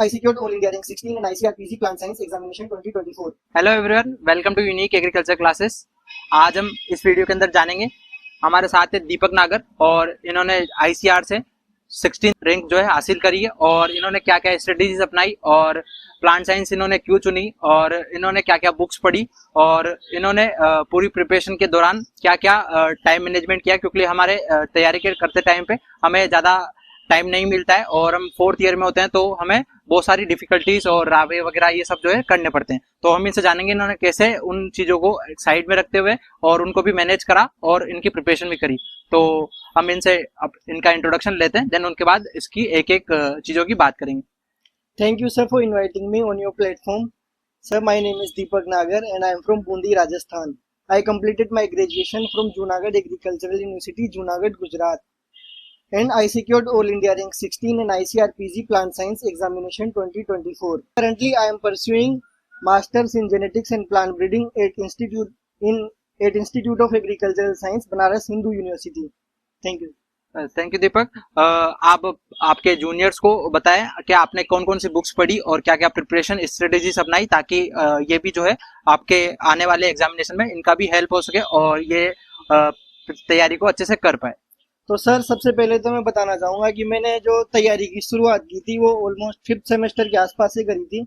I secured All India Rank 16 in ICRPC Plant Science Examination 2024. Hello everyone, welcome to unique agriculture classes. आज हम इस video के अंदर जानेंगे, हमारे साथ है दीपक नागर और इन्होंने आईसीआर से 16 रैंक जो है हासिल करी है और इन्होंने क्या क्या स्ट्रेटेजीज अपनाई और प्लांट साइंस इन्होंने क्यों चुनी और इन्होंने क्या क्या बुक्स पढ़ी और इन्होंने पूरी प्रिपरेशन के दौरान क्या क्या टाइम मैनेजमेंट किया, क्योंकि हमारे तैयारी करते टाइम पे हमें ज़्यादा टाइम नहीं मिलता है और हम 4th ईयर में होते हैं तो हमें बहुत सारी डिफिकल्टीज और रावे वगैरह ये सब जो है करने पड़ते हैं। तो हम इनसे जानेंगे इन्होंने कैसे उन चीज़ों को साइड में रखते हुए और उनको भी मैनेज करा और इनकी प्रिपरेशन भी करी। तो हम इनसे अब इनका इंट्रोडक्शन लेते हैं, देन उनके बाद इसकी एक एक चीज़ों की बात करेंगे। Thank you, sir, for inviting me on your platform. Sir, my name is Deepak Nagar and I am from Bundi, Rajasthan. I completed my graduation from Junagadh Agricultural University, Junagadh, Gujarat. And I secured All India Rank 16 in ICRPC Plant Science Examination 2024. Currently, I am pursuing Masters in Genetics and Plant Breeding at Institute of Agricultural Science, Banaras Hindu University. Thank you. Thank you Deepak. आप आपके juniors को बताएं कि आपने कौन कौन सी books पढ़ी और क्या क्या प्रिपरेशन स्ट्रेटेजीज अपनाई, ताकि ये भी जो है आपके आने वाले एग्जामिनेशन में इनका भी हेल्प हो सके और ये तैयारी को अच्छे से कर पाए। तो सर, सबसे पहले तो मैं बताना चाहूँगा कि मैंने जो तैयारी की शुरुआत की थी वो ऑलमोस्ट 5th सेमेस्टर के आसपास से करी थी।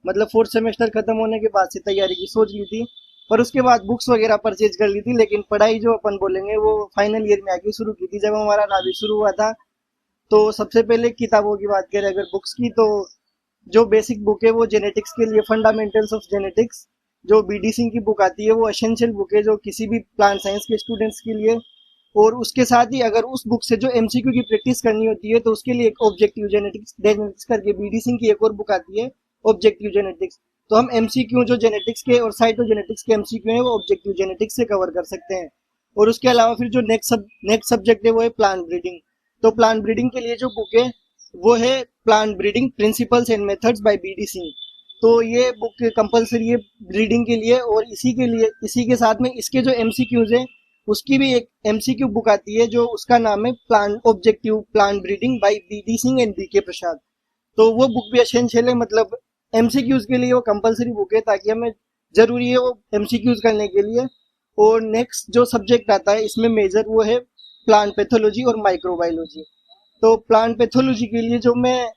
मतलब 4th सेमेस्टर खत्म होने के बाद से तैयारी की सोच ली थी और उसके बाद बुक्स वगैरह परचेज कर ली थी। लेकिन पढ़ाई जो अपन बोलेंगे वो फाइनल ईयर में आके शुरू की थी, जब हमारा नावी शुरू हुआ था। तो सबसे पहले किताबों की बात करें अगर बुक्स की, तो जो बेसिक बुक है वो जेनेटिक्स के लिए फंडामेंटल्स ऑफ जेनेटिक्स, जो BD सिंह की बुक आती है वो एसेंशियल बुक है जो किसी भी प्लांट साइंस के स्टूडेंट्स के लिए। और उसके साथ ही अगर उस बुक से जो MCQ की प्रैक्टिस करनी होती है तो उसके लिए एक ऑब्जेक्टिव जेनेटिक्स करके BD सिंह की एक और बुक आती है, ऑब्जेक्टिव जेनेटिक्स। तो हम MCQ जो जेनेटिक्स के और साइटोजेनेटिक्स के MCQ हैं वो ऑब्जेक्टिव जेनेटिक्स से कवर कर सकते हैं। और उसके अलावा फिर जो नेक्स्ट सब्जेक्ट है वो है प्लांट ब्रीडिंग। तो प्लांट ब्रीडिंग के लिए जो बुक है वो है plant breeding principles and methods by BD Singh. तो ये बुक कंपलसरी है ब्रीडिंग के लिए। और इसी के साथ में इसके जो MCQs है उसकी भी एक MCQ बुक आती है जो उसका नाम है objective plant breeding by BD Singh and BK Prasad. तो वो बुक भी एसेंशियल है, मतलब MCQs के लिए वो कंपलसरी बुक है ताकि हमें जरूरी है वो MCQs करने के लिए। और नेक्स्ट जो सब्जेक्ट आता है इसमें मेजर वो है प्लांट पैथोलॉजी और माइक्रोबायोलॉजी। तो प्लांट पैथोलॉजी के लिए जो मैं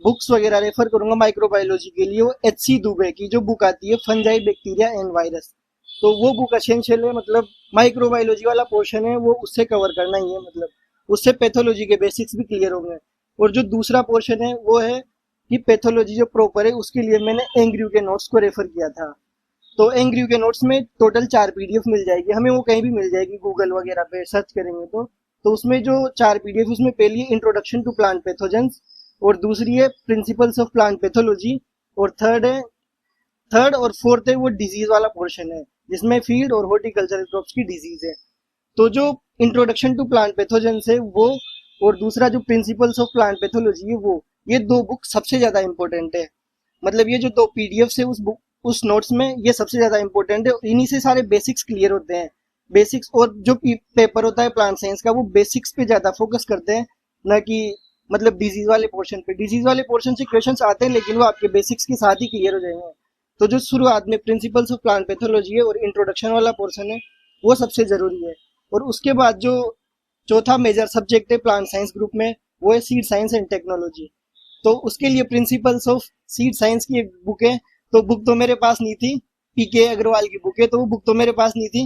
बुक्स वगैरह रेफर करूंगा माइक्रोबायोलॉजी के लिए, वो HC दुबे की जो बुक आती है फंजाई बैक्टीरिया एंड वायरस। तो वो बुक एसेंशियल है, मतलब माइक्रोबायोलॉजी वाला पोर्शन है वो उससे कवर करना ही है, मतलब उससे पैथोलॉजी के बेसिक्स भी क्लियर होंगे। और जो दूसरा पोर्शन है वो है कि पैथोलॉजी जो प्रॉपर है उसके लिए मैंने एंग्रयू के नोट्स को रेफर किया था। तो एंग्रयू के नोट्स में टोटल 4 PDF मिल जाएगी, हमें वो कहीं भी मिल जाएगी, गूगल वगैरह पे सर्च करेंगे तो उसमें जो 4 PDF उसमें पहली है इंट्रोडक्शन टू प्लांट पैथोजेंस, और दूसरी है प्रिंसिपल्स ऑफ प्लांट पैथोलॉजी, और थर्ड और फोर्थ है वो डिजीज वाला पोर्शन है जिसमें फील्ड और हॉर्टिकल्चरल क्रॉप्स की डिजीज है। तो जो इंट्रोडक्शन टू प्लांट पैथोजेंस है वो, और दूसरा जो प्रिंसिपल्स ऑफ प्लांट पैथोलॉजी है वो, ये 2 बुक सबसे ज्यादा इंपॉर्टेंट है। मतलब ये जो 2 PDFs है उस नोट्स में ये सबसे ज्यादा इंपॉर्टेंट है। इन्हीं से सारे बेसिक्स क्लियर होते हैं, बेसिक्स। और जो पेपर होता है प्लांट साइंस का वो बेसिक्स पे ज्यादा फोकस करते हैं, ना कि मतलब डिजीज वाले पोर्शन पे। डिजीज वाले पोर्शन से क्वेश्चंस आते हैं लेकिन वो आपके बेसिक्स के साथ ही क्लियर हो जाएंगे। तो जो शुरुआत में प्रिंसिपल्स ऑफ प्लांट पैथोलॉजी है और इंट्रोडक्शन वाला पोर्शन है वो सबसे जरूरी है। और उसके बाद जो चौथा मेजर सब्जेक्ट है प्लांट साइंस ग्रुप में वो है सीड साइंस एंड टेक्नोलॉजी। तो उसके लिए प्रिंसिपल्स ऑफ सीड साइंस की एक बुक है, तो बुक तो मेरे पास नहीं थी, PK अग्रवाल की बुक है, तो वो बुक तो मेरे पास नहीं थी,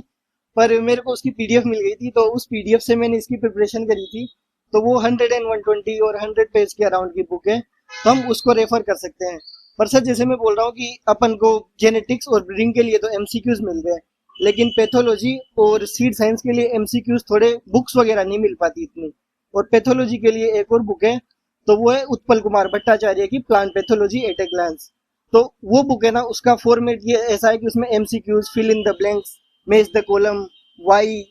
पर मेरे को उसकी PDF मिल गई थी। तो उस PDF से मैंने इसकी प्रिपरेशन करी थी। तो वो 100 and 120 और 100 पेज के अराउंड की बुक है, तो हम उसको रेफर कर सकते हैं। पर सर, जैसे मैं बोल रहा हूँ कि अपन को जेनेटिक्स और ब्रीडिंग के लिए तो MCQs मिल गए, लेकिन पैथोलॉजी और सीड साइंस के लिए MCQs थोड़े बुक्स वगैरह नहीं मिल पाती इतनी। और पैथोलॉजी के लिए एक और बुक है, तो वो है उत्पल कुमार भट्टाचार्य की plant pathology at a glance. तो वो बुक है ना, उसका फॉर्मेट ये ऐसा है कि उसमें MCQs, fill in the blanks, match the column, why,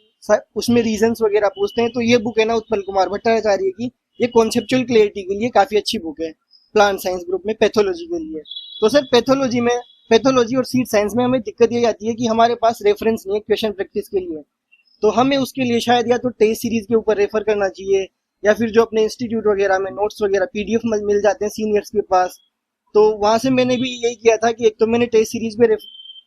उसमें रीजंस वगैरह पूछते हैं। तो ये बुक है ना उत्पल कुमार भट्टाचार्य की, ये कॉन्सेप्चुअल क्लियरिटी के लिए काफी अच्छी बुक है प्लांट साइंस ग्रुप में पैथोलॉजी के लिए। तो सर, पैथोलॉजी और सीड साइंस में हमें दिक्कत ये आती है कि हमारे पास रेफरेंस नहीं है क्वेश्चन प्रैक्टिस के लिए। तो हमें उसके लिए शायद या तो टेस्ट सीरीज के ऊपर रेफर करना चाहिए, या फिर जो अपने इंस्टीट्यूट वगैरह में नोट्स वगैरह PDF मिल जाते हैं सीनियर्स के पास, तो वहां से मैंने भी यही किया था कि एक तो मैंने टेस्ट सीरीज में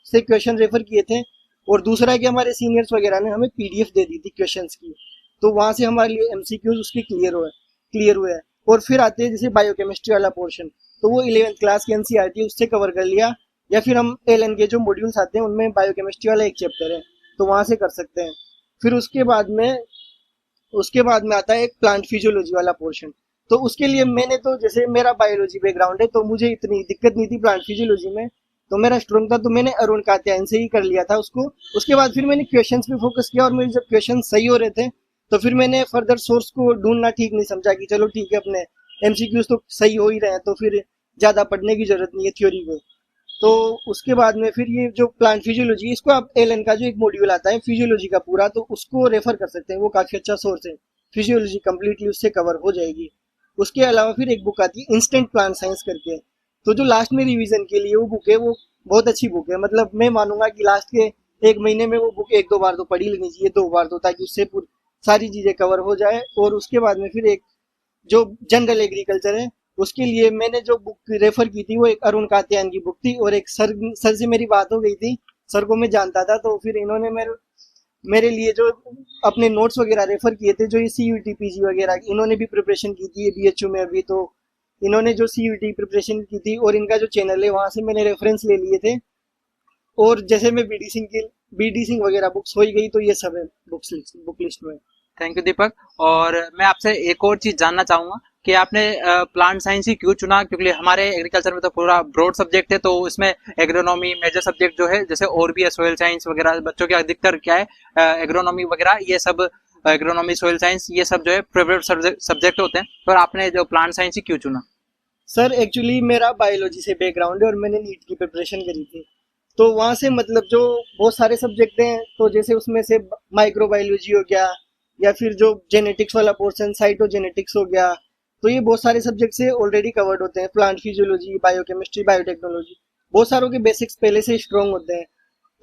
से क्वेश्चन रेफर किए थे, और दूसरा है कि हमारे सीनियर्स वगैरह ने हमें पीडीएफ दे दी थी क्वेश्चंस की, तो वहां से हमारे लिए एमसीक्यूज उसके क्लियर हुए हैं। और फिर आते हैं जैसे बायोकेमिस्ट्री वाला पोर्शन, तो वो 11th क्लास की एनसीईआरटी उससे कवर कर लिया, या फिर हम एलएन के जो मॉड्यूल्स आते हैं उनमें बायोकेमिस्ट्री वाला एक चैप्टर है, तो वहां से कर सकते हैं। फिर उसके बाद में आता है एक प्लांट फिजियोलॉजी वाला पोर्शन। तो उसके लिए मैंने तो जैसे मेरा बायोलॉजी बैकग्राउंड है तो मुझे इतनी दिक्कत नहीं थी प्लांट फिजियोलॉजी में, तो मेरा स्ट्रॉन्ग था, तो मैंने अरुण कात्यायन से ही कर लिया था उसको। उसके बाद फिर मैंने क्वेश्चंस पे फोकस किया, और मेरे जब क्वेश्चन सही हो रहे थे तो फिर मैंने फर्दर सोर्स को ढूंढना ठीक नहीं समझा कि चलो ठीक है, अपने एमसीक्यूज तो सही हो ही रहे हैं, तो फिर ज्यादा पढ़ने की जरूरत नहीं है थ्योरी को। तो उसके बाद में फिर ये जो प्लांट फिजियोलॉजी, इसको आप एलएन का जो एक मॉड्यूल आता है फिजियोलॉजी का पूरा, तो उसको रेफर कर सकते हैं, वो काफी अच्छा सोर्स है, फिजियोलॉजी कंप्लीटली उससे कवर हो जाएगी। उसके अलावा फिर एक बुक आती है इंस्टेंट प्लांट साइंस करके, तो जो लास्ट में रिवीजन के लिए वो बुक है, वो बहुत अच्छी बुक है। मतलब मैं मानूंगा कि लास्ट के एक महीने में वो बुक एक दो बार तो पढ़ी लेनी चाहिए, दो बार तो, ताकि उससे सारी चीजें कवर हो जाए। और उसके बाद में फिर एक जो जनरल एग्रीकल्चर है, उसके लिए मैंने जो बुक रेफर की थी वो एक अरुण कात्यायन की बुक थी, और एक सर से मेरी बात हो गई थी, सर को मैं जानता था, तो फिर इन्होंने मेरे लिए जो अपने नोट्स वगैरह रेफर किए थे, जो ये सीयूटी पीजी वगैरह इन्होंने भी प्रिपरेशन की थी बीएचयू में अभी, तो इन्होंने जो सीयूटी प्रिपरेशन की थी और इनका जो चैनल है वहां से मैंने रेफरेंस ले लिए थे। और जैसे मैं बीडी सिंह वगैरह बुक्स हो ही गई, तो ये सब है बुक लिस्ट में। थैंक यू दीपक। और मैं आपसे एक और चीज जानना चाहूंगा कि आपने प्लांट साइंस ही क्यों चुना, क्योंकि हमारे एग्रीकल्चर में तो पूरा ब्रॉड सब्जेक्ट है, तो इसमें एग्रोनॉमी मेजर सब्जेक्ट जो है, जैसे और भी है सोयल साइंस वगैरह, बच्चों के अधिकतर क्या है एग्रोनॉमी वगैरह, ये सब एग्रोनॉमी सोयल साइंस ये सब जो है फेवरेट सब्जेक्ट होते हैं, पर आपने जो प्लांट साइंस ही क्यों चुना? सर एक्चुअली मेरा बायोलॉजी से बैकग्राउंड है, और मैंने नीट की प्रिपरेशन करी थी, तो वहाँ से मतलब जो बहुत सारे सब्जेक्ट हैं, तो जैसे उसमें से माइक्रोबायोलॉजी हो गया, या फिर जो जेनेटिक्स वाला पोर्शन साइटोजेनेटिक्स हो गया, तो ये बहुत सारे सब्जेक्ट से ऑलरेडी कवर्ड होते हैं। प्लांट फिजियोलॉजी, बायोकेमिस्ट्री, बायोटेक्नोलॉजी, बहुत सारों के बेसिक्स पहले से स्ट्रॉन्ग होते हैं,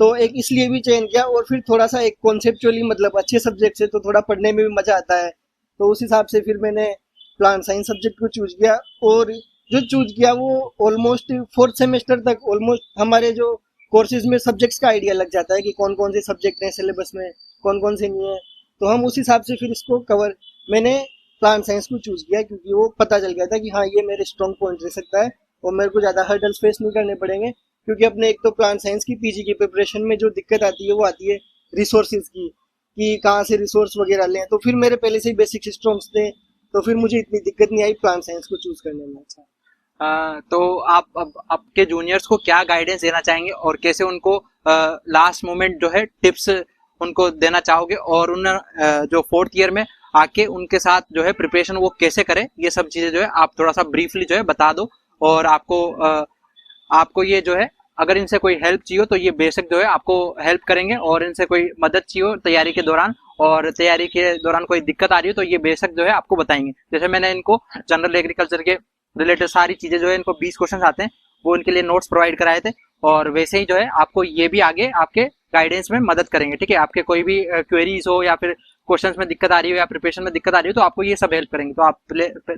तो एक इसलिए भी चयन किया। और फिर थोड़ा सा एक कॉन्सेप्चुअली मतलब अच्छे सब्जेक्ट है, तो थोड़ा पढ़ने में भी मजा आता है, तो उस हिसाब से फिर मैंने प्लांट साइंस सब्जेक्ट को चूज किया। और जो चूज किया वो ऑलमोस्ट फोर्थ सेमेस्टर तक ऑलमोस्ट हमारे जो कोर्सेज में सब्जेक्ट्स का आइडिया लग जाता है कि कौन कौन से सब्जेक्ट हैं सिलेबस में, कौन कौन से नहीं है, तो हम उस हिसाब से फिर इसको कवर, मैंने प्लांट साइंस को चूज किया, क्योंकि वो पता चल गया था कि हाँ ये मेरे स्ट्रॉन्ग पॉइंट रह सकता है, और मेरे को ज़्यादा हर्डल्स फेस नहीं करने पड़ेंगे। क्योंकि अपने एक तो प्लांट साइंस की पीजी की प्रिपरेशन में जो दिक्कत आती है वो आती है रिसोर्सेज की, कि कहाँ से रिसोर्स वगैरह लें, तो फिर मेरे पहले से ही बेसिक स्ट्रॉन्ग थे, तो फिर मुझे इतनी दिक्कत नहीं आई प्लांट साइंस को चूज करने में। अच्छा, तो आप अब आपके जूनियर्स को क्या गाइडेंस देना चाहेंगे, और कैसे उनको लास्ट मोमेंट जो है टिप्स उनको देना चाहोगे, और उन जो फोर्थ ईयर में आके उनके साथ जो है प्रिपरेशन वो कैसे करें, ये सब चीजें जो है आप थोड़ा सा ब्रीफली जो है बता दो। और आपको ये जो है अगर इनसे कोई हेल्प चाहिए तो ये बेशक जो है आपको हेल्प करेंगे, और इनसे कोई मदद चाहिए तैयारी के दौरान, और तैयारी के दौरान कोई दिक्कत आ रही हो तो ये बेशक जो है आपको बताएंगे। जैसे मैंने इनको जनरल एग्रीकल्चर के रिलेटेड सारी चीजें जो है, इनको 20 क्वेश्चन आते हैं, वो इनके लिए नोट्स प्रोवाइड कराए थे, और वैसे ही जो है आपको ये भी आगे आपके गाइडेंस में मदद करेंगे। ठीक है, आपके कोई भी क्वेरीज हो या फिर क्वेश्चंस में दिक्कत आ रही हो या प्रिपरेशन में दिक्कत आ रही हो, तो आपको ये सब हेल्प करेंगे। तो आप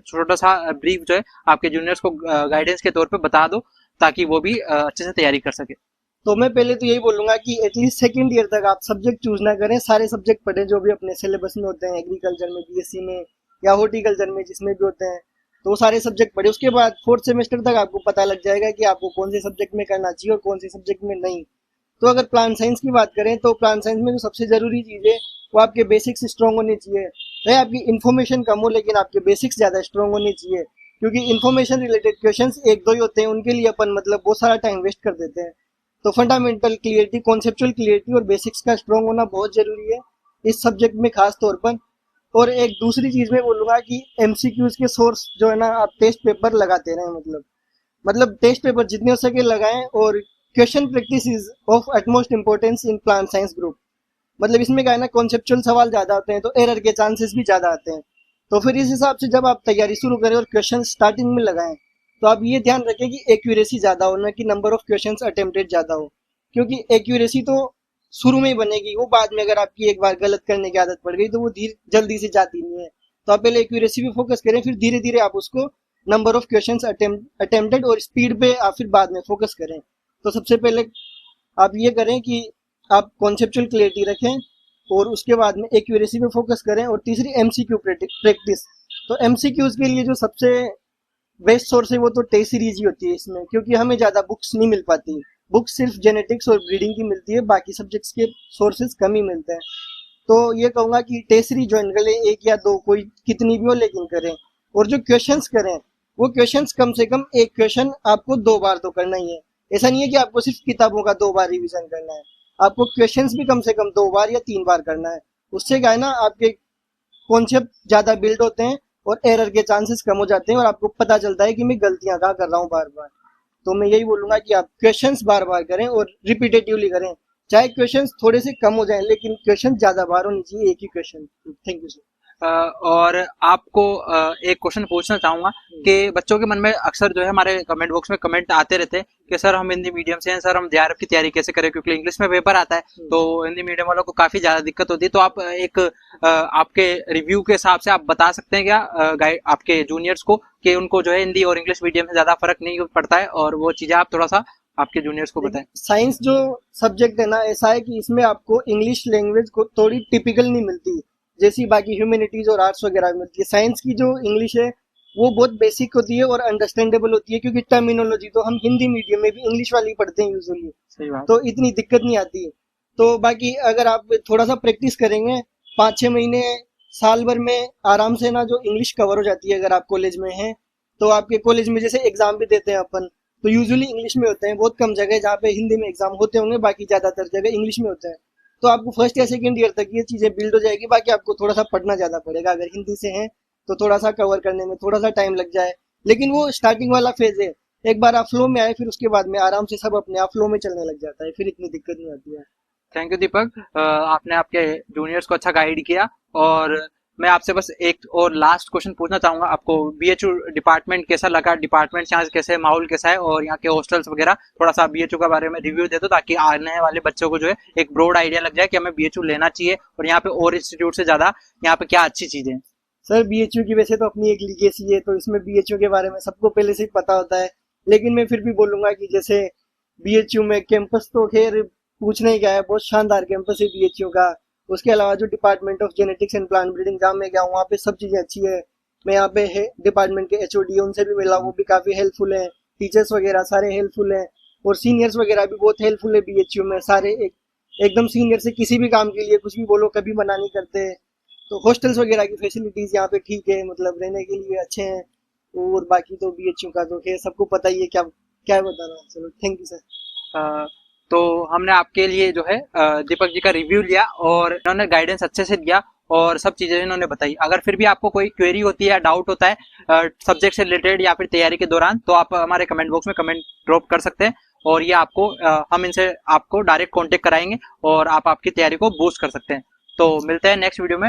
छोटा सा ब्रीफ जो है आपके जूनियर्स को गाइडेंस के तौर पे बता दो, ताकि वो भी अच्छे से तैयारी कर सके। तो मैं पहले तो यही बोलूंगा कि एटलीस्ट सेकंड ईयर तक आप सब्जेक्ट चूज ना करें, सारे सब्जेक्ट पढ़ें जो भी अपने सिलेबस में होते हैं, एग्रीकल्चर में, बीएससी में, या हॉर्टिकल्चर में, जिसमें भी होते हैं, तो वो सारे सब्जेक्ट पढ़े। उसके बाद फोर्थ सेमेस्टर तक आपको पता लग जाएगा कि आपको कौन से सब्जेक्ट में करना चाहिए और कौन से सब्जेक्ट में नहीं। तो अगर प्लांट साइंस की बात करें, तो प्लांट साइंस में जो सबसे जरूरी चीज है वो आपके बेसिक्स स्ट्रॉन्ग होने चाहिए। चाहे आपकी इन्फॉर्मेशन कम हो, लेकिन आपके बेसिक्स ज्यादा स्ट्रॉन्ग होने चाहिए, क्योंकि इन्फॉर्मेशन रिलेटेड क्वेश्चंस एक दो ही होते हैं, उनके लिए अपन मतलब बहुत सारा टाइम वेस्ट कर देते हैं। तो फंडामेंटल क्लियरिटी, कॉन्सेप्चुअल क्लियरिटी और बेसिक्स का स्ट्रॉन्ग होना बहुत जरूरी है इस सब्जेक्ट में खास तौर पर। और एक दूसरी चीज मैं बोलूंगा कि एमसीक्यूज के सोर्स जो है ना, आप टेस्ट पेपर लगाते रहें, मतलब टेस्ट पेपर जितने हो सके लगाएं। और question practice is of utmost importance in plant science group. मतलब इसमें क्या है ना, कॉन्सेप्चुअल सवाल ज्यादा होते हैं, तो एरर के चांसेस भी ज्यादा आते हैं। तो फिर इस हिसाब से जब आप तैयारी शुरू करें और क्वेश्चन स्टार्टिंग में लगाएं, तो आप ये ध्यान रखें कि एक्यूरेसी ज्यादा हो, ना कि नंबर ऑफ क्वेश्चन अटेम्प्टेड ज्यादा हो। क्योंकि एक्यूरेसी तो शुरू में ही बनेगी, वो बाद में अगर आपकी एक बार गलत करने की आदत पड़ गई तो वो जल्दी से जाती नहीं है। तो आप पहले एक्यूरेसी पे फोकस करें, फिर धीरे धीरे आप उसको नंबर ऑफ क्वेश्चंस अटेम्प्टेड और स्पीड पे आप फिर बाद में फोकस करें। तो सबसे पहले आप ये करें कि आप कॉन्सेप्चुअल क्लियरिटी रखें और उसके बाद में एक्यूरेसी पे फोकस करें। और तीसरी एमसीक्यू प्रैक्टिस। तो एमसीक्यूज के लिए जो सबसे बेस्ट सोर्स है वो तो टेस्ट सीरीज ही होती है इसमें, क्योंकि हमें ज़्यादा बुक्स नहीं मिल पाती। बुक्स सिर्फ जेनेटिक्स और ब्रीडिंग की मिलती है, बाकी सब्जेक्ट्स के सोर्सेज कम ही मिलते हैं। तो ये कहूँगा कि टेस्ट सीरीज ज्वाइन कर लें, एक या दो, कोई कितनी भी हो लेकिन करें। और जो क्वेश्चंस करें वो क्वेश्चंस कम से कम एक क्वेश्चन आपको 2 बार तो करना ही है। ऐसा नहीं है कि आपको सिर्फ किताबों का 2 बार रिवीजन करना है, आपको क्वेश्चंस भी कम से कम 2 बार या 3 बार करना है। उससे क्या है ना, आपके कॉन्सेप्ट ज़्यादा बिल्ड होते हैं और एरर के चांसेस कम हो जाते हैं और आपको पता चलता है कि मैं गलतियां कहाँ कर रहा हूँ बार बार। तो मैं यही बोलूंगा कि आप क्वेश्चंस बार बार करें और रिपीटेटिवली करें, चाहे क्वेश्चंस थोड़े से कम हो जाएं लेकिन क्वेश्चन ज्यादा बार होनी चाहिए, एक ही क्वेश्चन। Thank you sir. और आपको एक क्वेश्चन पूछना चाहूंगा कि बच्चों के मन में अक्सर जो है हमारे कमेंट बॉक्स में कमेंट आते रहते हैं कि सर हम हिंदी मीडियम से हैं, सर हम जेआरएफ की तैयारी कैसे करें, क्योंकि इंग्लिश में पेपर आता है तो हिंदी मीडियम वालों को काफी ज्यादा दिक्कत होती है। तो आप एक आपके रिव्यू के हिसाब से आप बता सकते हैं क्या गाइड आपके जूनियर्स को कि उनको जो है हिंदी और इंग्लिश मीडियम से ज्यादा फर्क नहीं पड़ता है, और वो चीजें आप थोड़ा सा आपके जूनियर्स को बताएं। साइंस जो सब्जेक्ट है ना, ऐसा है कि इसमें आपको इंग्लिश लैंग्वेज को थोड़ी टिपिकल नहीं मिलती जैसी बाकी ह्यूमैनिटीज और आर्ट्स वगैरह मिलती है। साइंस की जो इंग्लिश है वो बहुत बेसिक होती है और अंडरस्टैंडेबल होती है, क्योंकि टर्मिनोलॉजी तो हम हिंदी मीडियम में भी इंग्लिश वाली पढ़ते हैं यूजुअली, सही बात। तो इतनी दिक्कत नहीं आती है। तो बाकी अगर आप थोड़ा सा प्रैक्टिस करेंगे 5-6 महीने साल भर में आराम से ना जो इंग्लिश कवर हो जाती है। अगर आप कॉलेज में हैं तो आपके कॉलेज में जैसे एग्जाम भी देते हैं अपन, तो यूजुअली इंग्लिश में होते हैं। बहुत कम जगह जहाँ पे हिंदी में एग्जाम होते होंगे, बाकी ज्यादातर जगह इंग्लिश में होते हैं। तो आपको फर्स्ट या सेकंड ईयर तक ये चीजें बिल्ड हो जाएगी। बाकी आपको थोड़ा सा पढ़ना ज्यादा पड़ेगा, अगर हिंदी से हैं तो थोड़ा सा कवर करने में थोड़ा सा टाइम लग जाए, लेकिन वो स्टार्टिंग वाला फेज है। एक बार आप फ्लो में आए फिर उसके बाद में आराम से सब अपने आप फ्लो में चलने लग जाता है, फिर इतनी दिक्कत नहीं आती है। थैंक यू दीपक, आपने आपके जूनियर्स को अच्छा गाइड किया। और मैं आपसे बस एक और लास्ट क्वेश्चन पूछना चाहूंगा, आपको बीएचयू डिपार्टमेंट कैसा लगा, डिपार्टमेंट यहाँ कैसे, माहौल कैसा है, और यहाँ के हॉस्टल्स वगैरह थोड़ा सा बीएचयू के बारे में रिव्यू दे दो, ताकि आने वाले बच्चों को जो है एक ब्रॉड आइडिया लग जाए कि हमें बीएचयू लेना चाहिए और यहाँ पे और इंस्टीट्यूट से ज्यादा यहाँ पे क्या अच्छी चीजें हैं। सर बीएचयू की वैसे तो अपनी एक लीगेसी है, तो इसमें बीएचयू के बारे में सबको पहले से ही पता होता है, लेकिन मैं फिर भी बोलूंगा कि जैसे बीएचयू में कैंपस तो खैर पूछने ही क्या है, बहुत शानदार कैंपस है बीएचयू का। उसके अलावा जो department of genetics and plant breeding जहाँ मैं गया हूँ वहाँ पे सब चीज़ें अच्छी है। मैं यहाँ पे डिपार्टमेंट के एचओडी उनसे भी मिला, वो भी काफ़ी हेल्पफुल है। टीचर्स वगैरह सारे हेल्पफुल हैं और सीनियर्स वगैरह भी बहुत हेल्पफुल है बीएचयू में। सारे एकदम सीनियर से किसी भी काम के लिए कुछ भी बोलो कभी मना नहीं करते। तो हॉस्टल्स वगैरह की फैसिलिटीज़ यहाँ पे ठीक है, मतलब रहने के लिए अच्छे हैं। और बाकी तो बीएचयू का तो खैर सबको पता ही है, क्या क्या बताना। चलो थैंक यू सर। तो हमने आपके लिए जो है दीपक जी का रिव्यू लिया और इन्होंने गाइडेंस अच्छे से दिया और सब चीजें इन्होंने बताई। अगर फिर भी आपको कोई क्वेरी होती है या डाउट होता है सब्जेक्ट से रिलेटेड या फिर तैयारी के दौरान, तो आप हमारे कमेंट बॉक्स में कमेंट ड्रॉप कर सकते हैं और ये आपको हम इनसे आपको डायरेक्ट कांटेक्ट कराएंगे और आप आपकी तैयारी को बूस्ट कर सकते हैं। तो मिलते हैं नेक्स्ट वीडियो में।